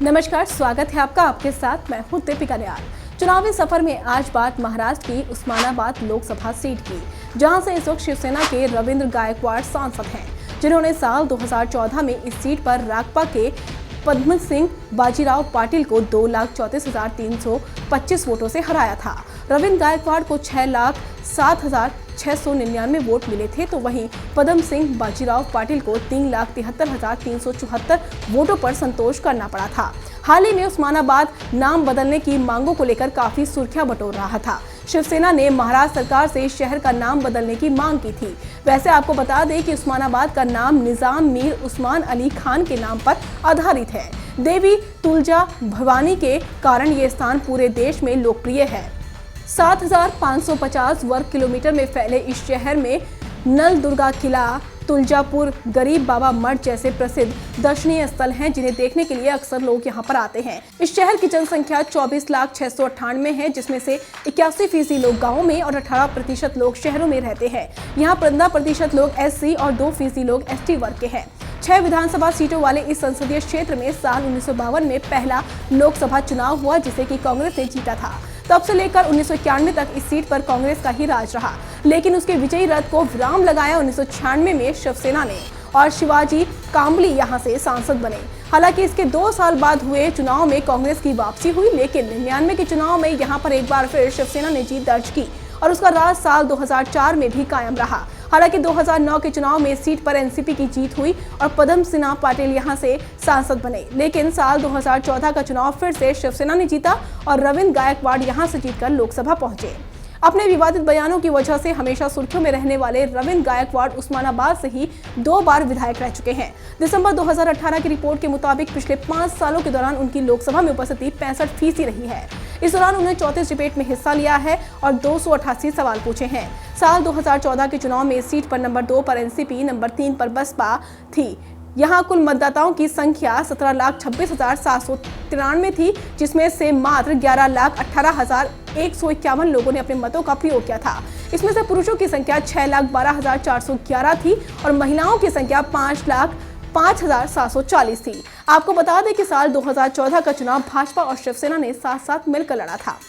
नमस्कार, स्वागत है आपका। आपके साथ मैं हूं दीपिका नियाल। चुनावी सफर में आज बात महाराष्ट्र की उस्मानाबाद लोकसभा सीट की, जहां से इस वक्त शिवसेना के रविंद्र गायकवाड़ सांसद हैं, जिन्होंने साल 2014 में इस सीट पर राकपा के पद्म सिंह बाजीराव पाटिल को 2,34,325 वोटों से हराया था। रविंद्र गायकवाड़ को 6,07,699 वोट मिले थे, तो वहीं पद्म सिंह बाजीराव पाटिल को 3,73,374 वोटों पर संतोष करना पड़ा था। हाल ही में उस्मानाबाद नाम बदलने की मांगों को लेकर काफी सुर्खियां बटोर रहा था। शिवसेना ने महाराष्ट्र सरकार से शहर का नाम बदलने की मांग की थी। वैसे आपको बता दें कि उस्मानाबाद का नाम निजाम मीर उस्मान अली खान के नाम पर आधारित है। देवी तुलजा भवानी के कारण ये स्थान पूरे देश में लोकप्रिय है। 7,550 वर्ग किलोमीटर में फैले इस शहर में नल दुर्गा किला, तुलजापुर, गरीब बाबा मठ जैसे प्रसिद्ध दर्शनीय स्थल हैं, जिन्हें देखने के लिए अक्सर लोग यहां पर आते हैं। इस शहर की जनसंख्या 24,698 है, जिसमें से 81% लोग गाँव में और 18% लोग शहरों में रहते हैं। यहाँ 15% लोग SC और 2% लोग ST वर्ग के हैं। 6 विधानसभा सीटों वाले इस संसदीय क्षेत्र में साल 1952 में पहला लोकसभा चुनाव हुआ, जिसे कि कांग्रेस ने जीता था। तब से लेकर 1991 तक इस सीट पर कांग्रेस का ही राज रहा, लेकिन उसके विजयी रथ को विराम लगाया 1996 में शिवसेना ने, और शिवाजी कांबली यहां से सांसद बने। हालांकि इसके 2 साल बाद हुए चुनाव में कांग्रेस की वापसी हुई, लेकिन 99 के चुनाव में यहां पर एक बार फिर शिवसेना ने जीत दर्ज की और उसका राज साल 2004 में भी कायम रहा। हालांकि 2009 के चुनाव में इस सीट पर NCP की जीत हुई और पद्म सिन्हा पाटिल यहां से सांसद बने, लेकिन साल 2014 का चुनाव फिर से शिवसेना ने जीता और रविंद्र गायकवाड़ यहां से जीतकर लोकसभा पहुंचे। अपने विवादित बयानों की वजह से हमेशा सुर्खियों में रहने वाले रविंद्र गायकवाड़ उस्मानाबाद से ही 2 बार विधायक रह चुके हैं। दिसंबर 2018 की रिपोर्ट के मुताबिक पिछले 5 सालों के दौरान उनकी लोकसभा में उपस्थिति 65% रही है। इस दौरान उन्होंने 34 डिबेट में हिस्सा लिया है और 288 सवाल पूछे हैं। साल 2014 के चुनाव में इस सीट पर नंबर 2 पर NCP, नंबर 3 पर बसपा थी। यहाँ कुल मतदाताओं की संख्या 17,26,793 थी, जिसमें से मात्र 11,18,151 लोगों ने अपने मतों का प्रयोग किया था। इसमें से पुरुषों की संख्या 6,12,411 थी और महिलाओं की संख्या 5,05,740 थी। आपको बता दें कि साल 2014 का चुनाव भाजपा और शिवसेना ने साथ साथ मिलकर लड़ा था।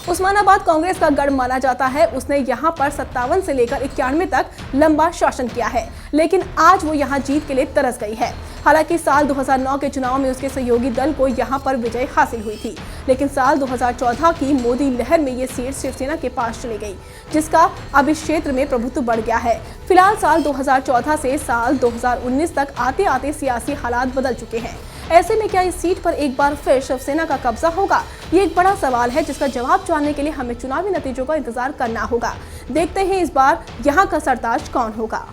उस्मानाबाद कांग्रेस का गढ़ माना जाता है। उसने यहां पर 57 से लेकर 91 तक लंबा शासन किया है, लेकिन आज वो यहां जीत के लिए तरस गई है। हालांकि साल 2009 के चुनाव में उसके सहयोगी दल को यहां पर विजय हासिल हुई थी, लेकिन साल 2014 की मोदी लहर में ये सीट शिवसेना के पास चली गई, जिसका अब इस क्षेत्र में प्रभुत्व बढ़ गया है। फिलहाल साल 2014 से साल 2019 तक आते आते सियासी हालात बदल चुके हैं। ऐसे में क्या इस सीट पर एक बार फिर शिवसेना का कब्जा होगा? ये एक बड़ा सवाल है, जिसका जवाब जानने के लिए हमें चुनावी नतीजों का इंतजार करना होगा। देखते हैं इस बार यहाँ का सरताज कौन होगा।